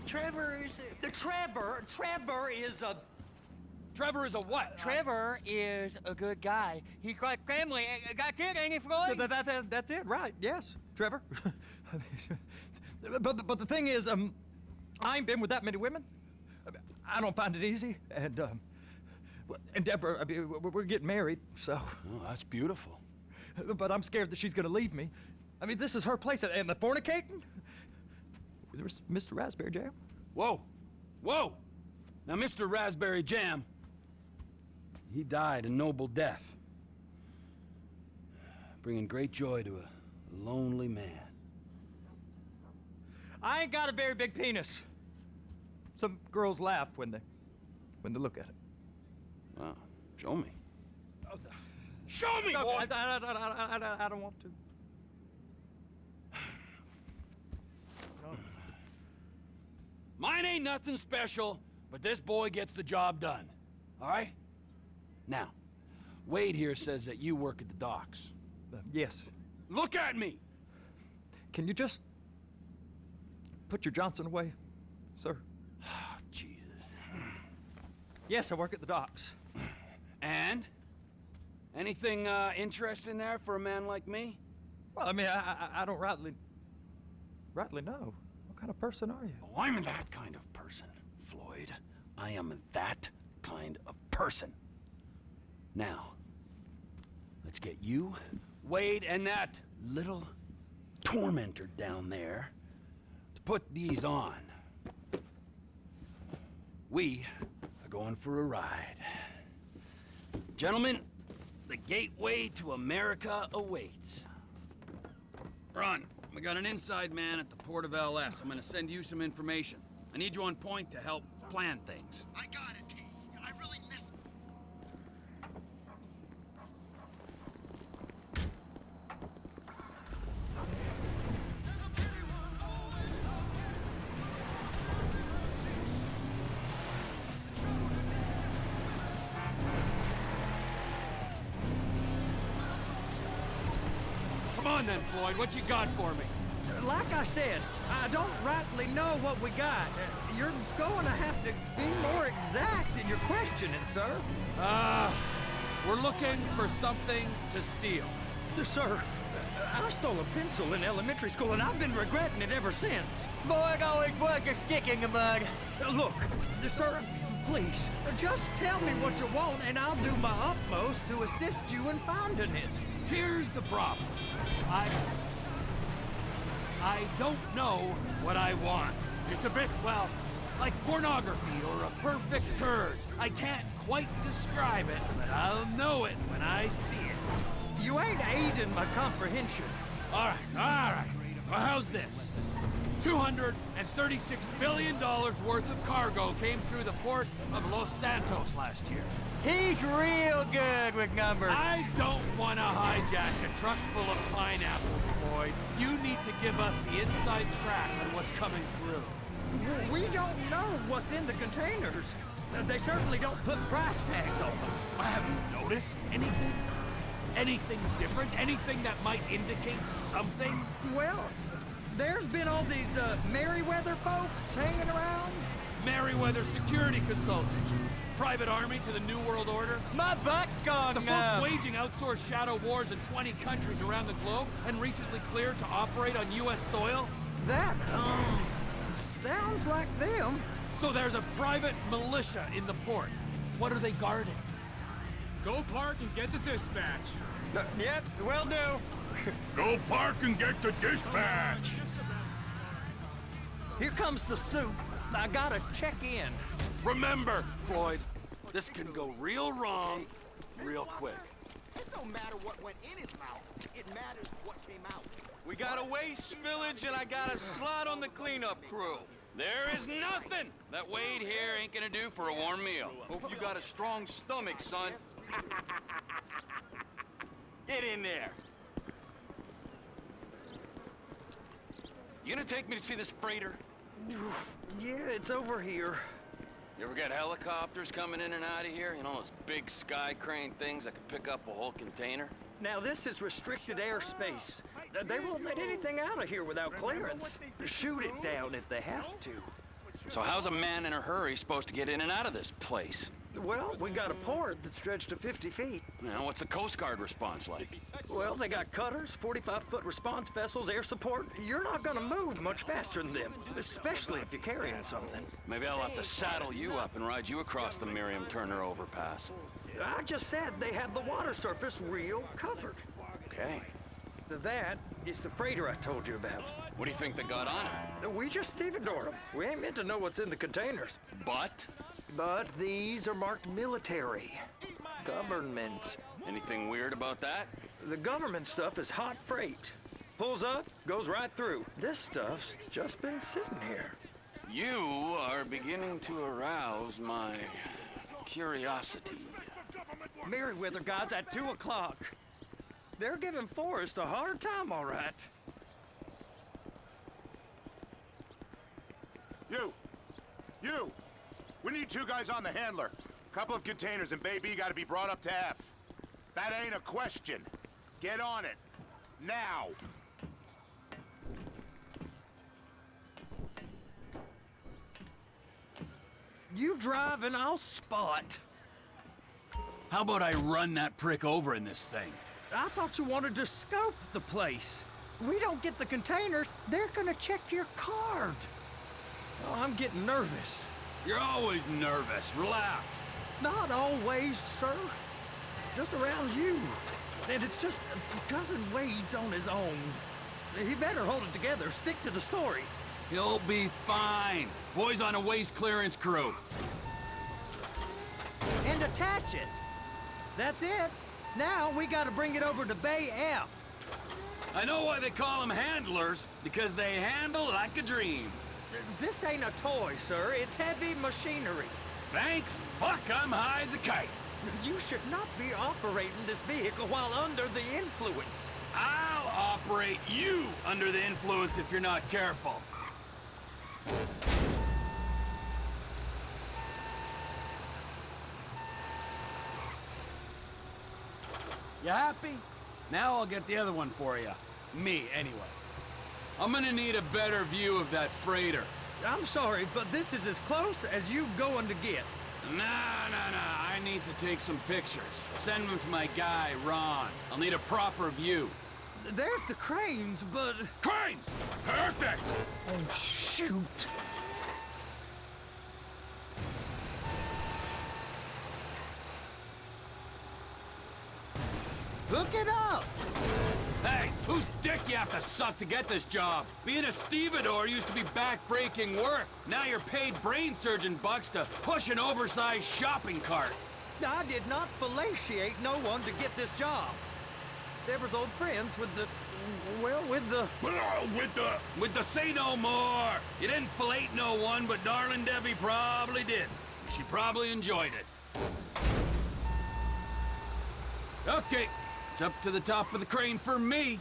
Trevor is... Trevor is a... Trevor is a what? Trevor is a good guy. He's like family. That's it, ain't it, Floyd? That's it, right? Yes, Trevor. but the thing is, I ain't been with that many women. I don't find it easy, and Deborah, I mean, we're getting married, so. Oh, that's beautiful. But I'm scared that she's gonna leave me. I mean, this is her place, and the fornicating? There's Mr. Raspberry Jam. Whoa, whoa! Now, Mr. Raspberry Jam, he died a noble death, bringing great joy to a lonely man. I ain't got a very big penis. Some girls laugh when they look at it. Wow, show me. Oh, Show me, no, boy! I don't want to. Mine ain't nothing special, but this boy gets the job done. All right? Now, Wade here says that you work at the docks. Yes. Look at me! Can you just put your Johnson away, sir? Oh, Jesus. Yes, I work at the docks. And? Anything interesting there for a man like me? Well, I mean, I don't rightly know. What kind of person are you? Oh, I'm that kind of person, Floyd. I am that kind of person. Now, let's get you, Wade, and that little tormentor down there to put these on. We are going for a ride. Gentlemen, the gateway to America awaits. Ron, we got an inside man at the port of LS. I'm gonna send you some information. I need you on point to help plan things. I got it, T. I really miss... Come on then, Floyd, what you got for me? Like I said, I don't rightly know what we got. You're going to have to be more exact in your questioning, sir. We're looking for something to steal. Sir, I stole a pencil in elementary school, and I've been regretting it ever since. Boy, always worth a stick in the mud. Look, sir, please, just tell me what you want, and I'll do my utmost to assist you in finding it. Here's the problem. I don't know what I want. It's a bit, well, like pornography or a perfect turd. I can't quite describe it, but I'll know it when I see it. You ain't aiding my comprehension. All right. Well, how's this? $236 billion worth of cargo came through the port of Los Santos last year. He's real good with numbers. I don't want to hijack a truck full of pineapples, Floyd. You need to give us the inside track on what's coming through. We don't know what's in the containers. They certainly don't put price tags on them. I haven't noticed anything. Anything different? Anything that might indicate something? Well, there's been all these Merryweather folks hanging around. Merryweather Security Consulting. Private army to the New World Order. My butt's gone The now. folks waging outsourced shadow wars in 20 countries around the globe and recently cleared to operate on U.S. soil. That, sounds like them. So there's a private militia in the port. What are they guarding? Go park and get the dispatch. Yep, will do. Go park and get the dispatch. Here comes the soup. I gotta check in. Remember, Floyd, this can go real wrong real quick. It don't matter what went in his mouth. It matters what came out. We got a waste spillage and I got a slot on the cleanup crew. There is nothing that Wade here ain't gonna do for a warm meal. Hope you got a strong stomach, son. Get in there. You gonna take me to see this freighter? Yeah, it's over here. You ever get helicopters coming in and out of here? You know, those big sky crane things that can pick up a whole container? Now, this is restricted airspace. They won't let anything out of here without clearance. Shoot it down if they have to. So how's a man in a hurry supposed to get in and out of this place? Well, we got a port that stretched to 50 feet. You know, what's the Coast Guard response like? Well, they got cutters, 45-foot response vessels, air support. You're not gonna move much faster than them, especially if you're carrying something. Maybe I'll have to saddle you up and ride you across the Miriam Turner overpass. I just said they have the water surface real covered. Okay. That is the freighter I told you about. What do you think they got on it? We just stevedored them. We ain't meant to know what's in the containers. But? But these are marked military. Government. Anything weird about that? The government stuff is hot freight. Pulls up, goes right through. This stuff's just been sitting here. You are beginning to arouse my curiosity. Merriweather guys at 2 o'clock. They're giving Forrest a hard time, all right. You! We need 2 guys on the handler. Couple of containers and Baby gotta be brought up to F. That ain't a question. Get on it. Now! You drive and I'll spot. How about I run that prick over in this thing? I thought you wanted to scope the place. We don't get the containers, they're gonna check your card. Oh, I'm getting nervous. You're always nervous. Relax. Not always, sir. Just around you. And it's just Cousin Wade's on his own. He better hold it together, stick to the story. He'll be fine. Boys on a waste clearance crew. And attach it. That's it. Now we gotta bring it over to Bay F. I know why they call them handlers, because they handle like a dream. This ain't a toy, sir. It's heavy machinery. Thank fuck I'm high as a kite. You should not be operating this vehicle while under the influence. I'll operate you under the influence if you're not careful. You happy? Now I'll get the other one for you. Me, anyway. I'm gonna need a better view of that freighter. I'm sorry, but this is as close as you going to get. Nah. I need to take some pictures. Send them to my guy, Ron. I'll need a proper view. There's the cranes, but... Cranes! Perfect! Oh, shoot. Hook it up! Hey, whose dick you have to suck to get this job? Being a stevedore used to be back-breaking work. Now you're paid brain surgeon bucks to push an oversized shopping cart. I did not fellatiate no one to get this job. Deborah's old friends with the... well, with the... With the say no more. You didn't fillet no one, but darling Debbie probably did. She probably enjoyed it. Okay, it's up to the top of the crane for me.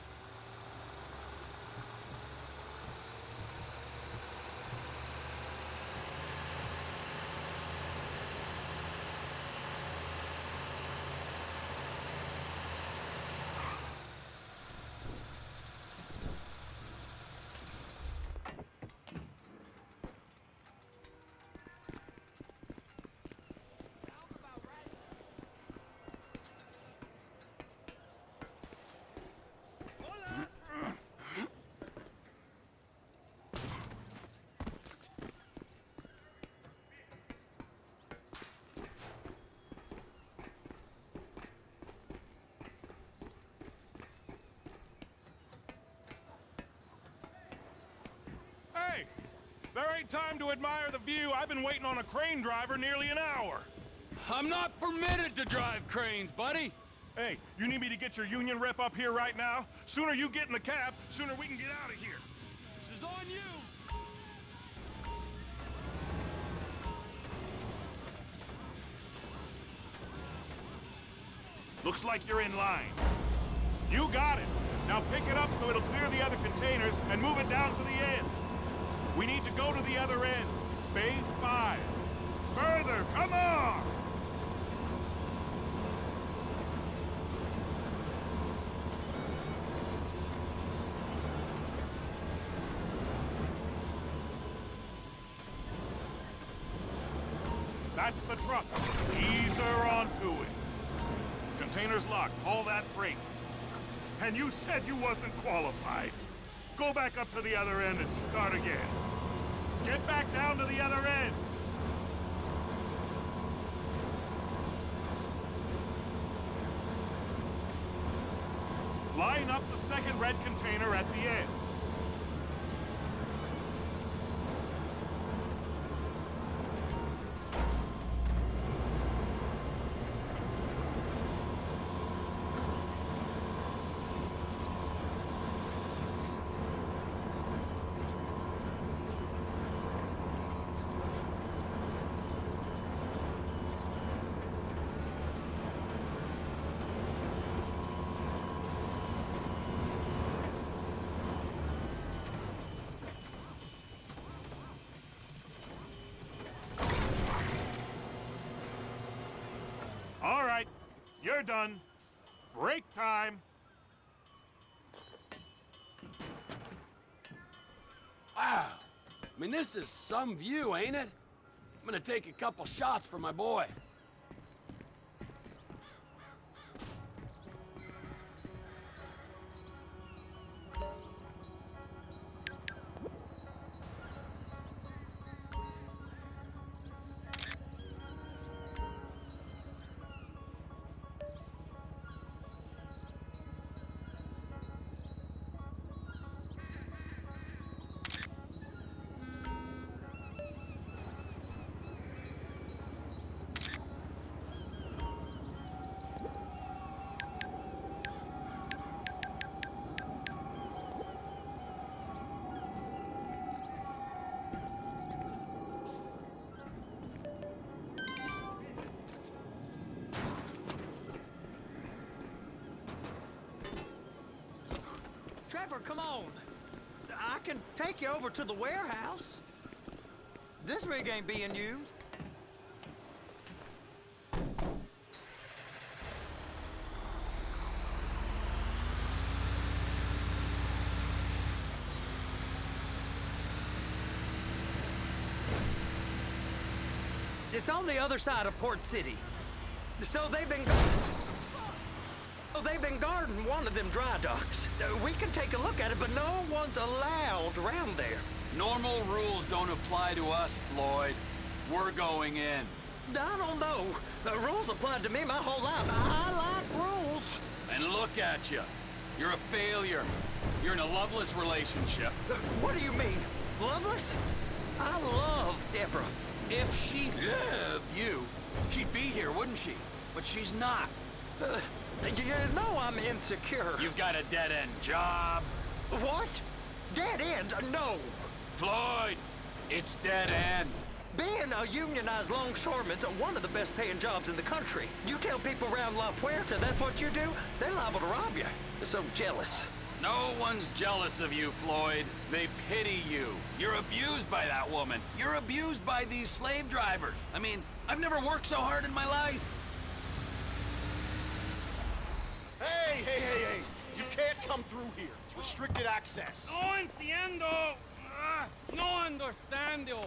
Hey! There ain't time to admire the view. I've been waiting on a crane driver nearly an hour. I'm not permitted to drive cranes, buddy. Hey, you need me to get your union rep up here right now? Sooner you get in the cab, sooner we can get out of here. This is on you. Looks like you're in line. You got it. Now pick it up so it'll clear the other containers and move it down to the end. We need to go to the other end. Bay 5. Further, come on! That's the truck. Ease her onto it. Container's locked. Haul that freight. And you said you wasn't qualified. Go back up to the other end and start again. Get back down to the other end. Line up the second red container at the end. All right, you're done. Break time. Wow. I mean, this is some view, ain't it? I'm gonna take a couple shots for my boy. Trevor, come on. I can take you over to the warehouse. This rig ain't being used. It's on the other side of Port City. So they've been guarding one of them dry docks. We can take a look at it, but no one's allowed around there. Normal rules don't apply to us, Floyd. We're going in. I don't know. The rules applied to me my whole life. I like rules. And look at you. You're a failure. You're in a loveless relationship. What do you mean? Loveless? I love Deborah. If she loved you, she'd be here, wouldn't she? But she's not. You know I'm insecure. You've got a dead-end job. What? Dead end? No. Floyd, it's dead end. Being a unionized longshoreman's one of the best paying jobs in the country. You tell people around La Puerta that's what you do, they're liable to rob you. They're so jealous. No one's jealous of you, Floyd. They pity you. You're abused by that woman. You're abused by these slave drivers. I mean, I've never worked so hard in my life. Hey! You can't come through here. It's restricted access. No entiendo. No understando.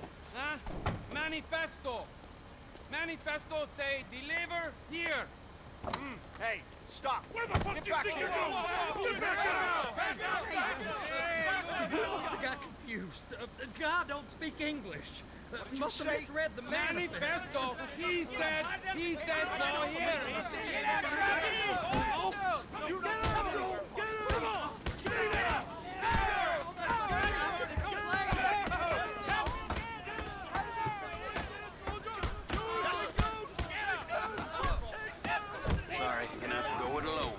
Manifesto. Manifesto say deliver here. Hey, stop. Where the fuck do you think you're going? I must have got confused. God don't speak English. Must have misread the Manifesto. He said no here. Sorry, you're gonna have to go it alone.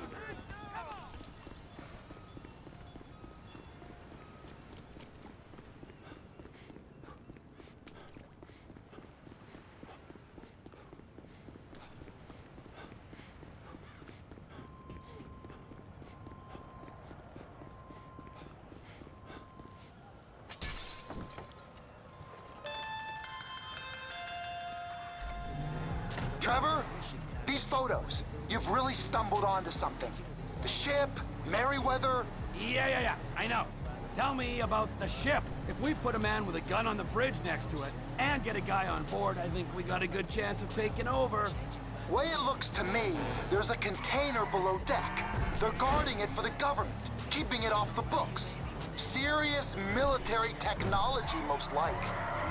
Trevor, these photos, you've really stumbled onto something. The ship, Merryweather. Yeah, I know. Tell me about the ship. If we put a man with a gun on the bridge next to it, and get a guy on board, I think we got a good chance of taking over. Way it looks to me, there's a container below deck. They're guarding it for the government, keeping it off the books. Serious military technology, most like.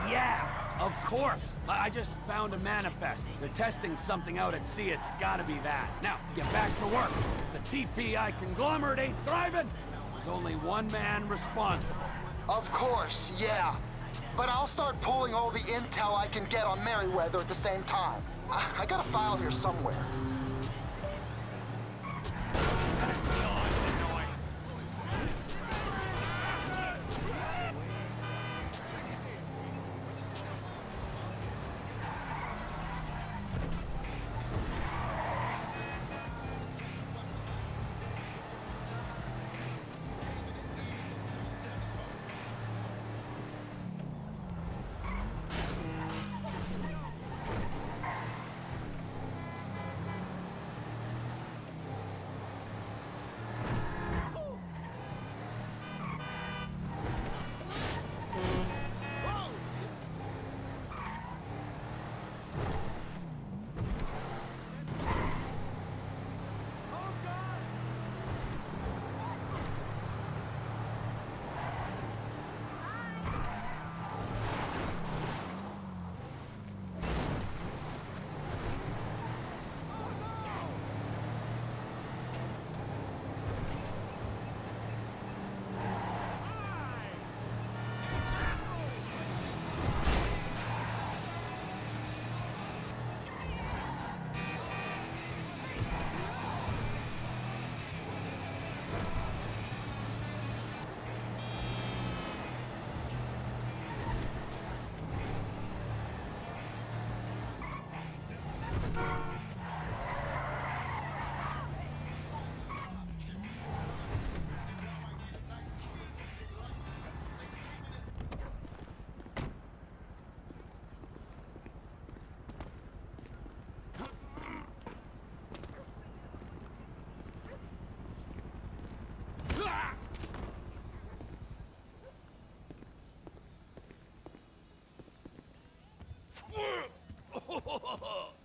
Yeah, of course. I just found a manifest. They're testing something out at sea. It's gotta be that. Now, get back to work. The TPI conglomerate ain't thriving. There's only one man responsible. Of course, yeah. But I'll start pulling all the intel I can get on Merryweather at the same time. I got a file here somewhere.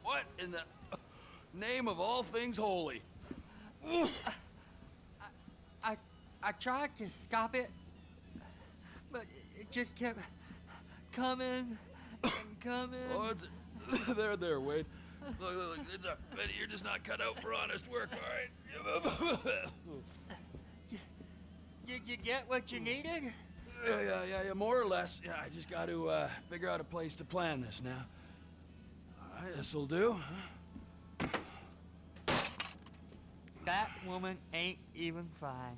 What in the name of all things holy? I tried to stop it, but it just kept coming and coming. Oh, it's there, Wade. Look, it's Betty, you're just not cut out for honest work, all right? Did you get what you needed? Yeah, more or less. Yeah, I just got to figure out a place to plan this now. All right, this'll do. Huh? That woman ain't even fine.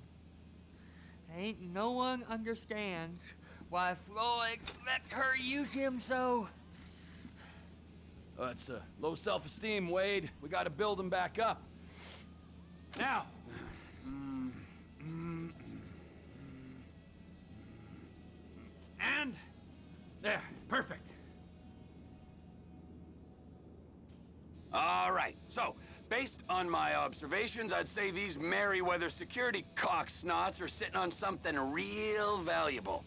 Ain't no one understands why Floyd lets her use him so. Oh, it's low self-esteem, Wade. We got to build him back up. Now. And there, perfect. All right, so based on my observations, I'd say these Merryweather security cocksnots are sitting on something real valuable.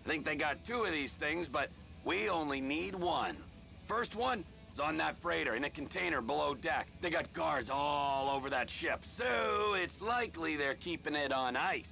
I think they got 2 of these things, but we only need 1. First one is on that freighter in a container below deck. They got guards all over that ship, so it's likely they're keeping it on ice.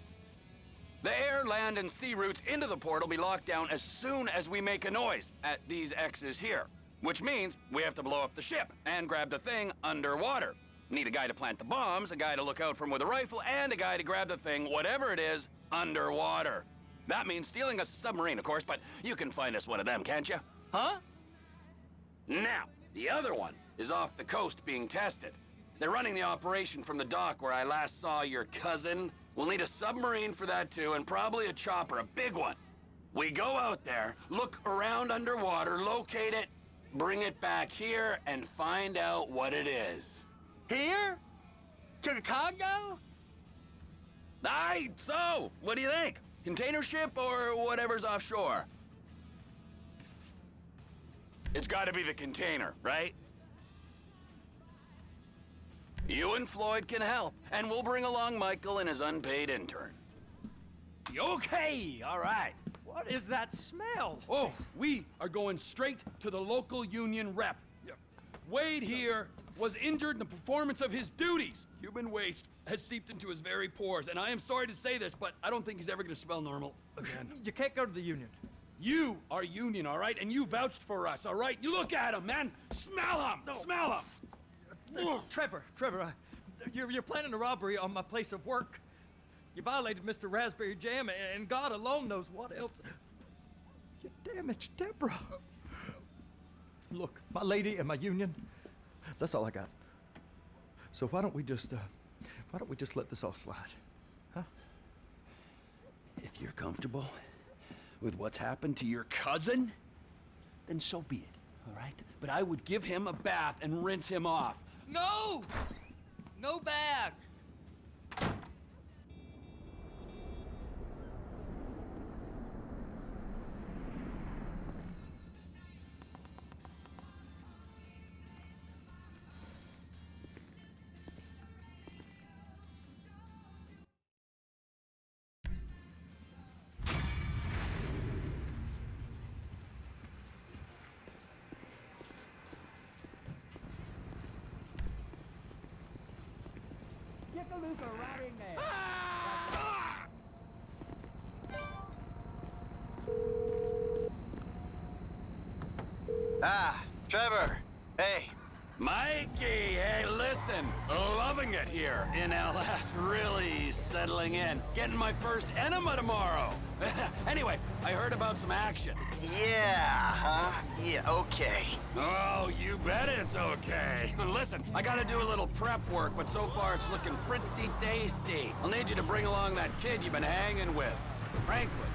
The air, land, and sea routes into the port will be locked down as soon as we make a noise at these X's here. Which means we have to blow up the ship and grab the thing underwater. Need a guy to plant the bombs, a guy to look out for them with a rifle, and a guy to grab the thing, whatever it is, underwater. That means stealing us a submarine, of course, but you can find us one of them, can't you? Huh? Now, the other one is off the coast being tested. They're running the operation from the dock where I last saw your cousin. We'll need a submarine for that too, and probably a chopper, a big one. We go out there, look around underwater, locate it, bring it back here, and find out what it is. Here? To the Congo? Aye, so, what do you think? Container ship or whatever's offshore? It's gotta be the container, right? You and Floyd can help, and we'll bring along Michael and his unpaid intern. Okay, all right. What is that smell? Oh, we are going straight to the local union rep. Wade here was injured in the performance of his duties. Human waste has seeped into his very pores, and I am sorry to say this, but I don't think he's ever gonna smell normal again. You can't go to the union. You are union, all right? And you vouched for us, all right? You look at him, man. Smell him. No. Smell him. Trevor, you're planning a robbery on my place of work. You violated Mr. Raspberry Jam, and God alone knows what else. You damaged Deborah. Look, my lady and my union, that's all I got. So why don't we just let this all slide, huh? If you're comfortable with what's happened to your cousin, then so be it, all right? But I would give him a bath and rinse him off. No! No bag! Get the Luca right in there. Ah, Trevor. Hey. Mikey, hey, listen. Loving it here in LS. Really settling in. Getting my first enema tomorrow. Anyway, I heard about some action. Yeah, huh? Yeah, okay. Oh, you bet it's okay. Listen, I gotta do a little prep work, but so far it's looking pretty tasty. I'll need you to bring along that kid you've been hanging with. Franklin.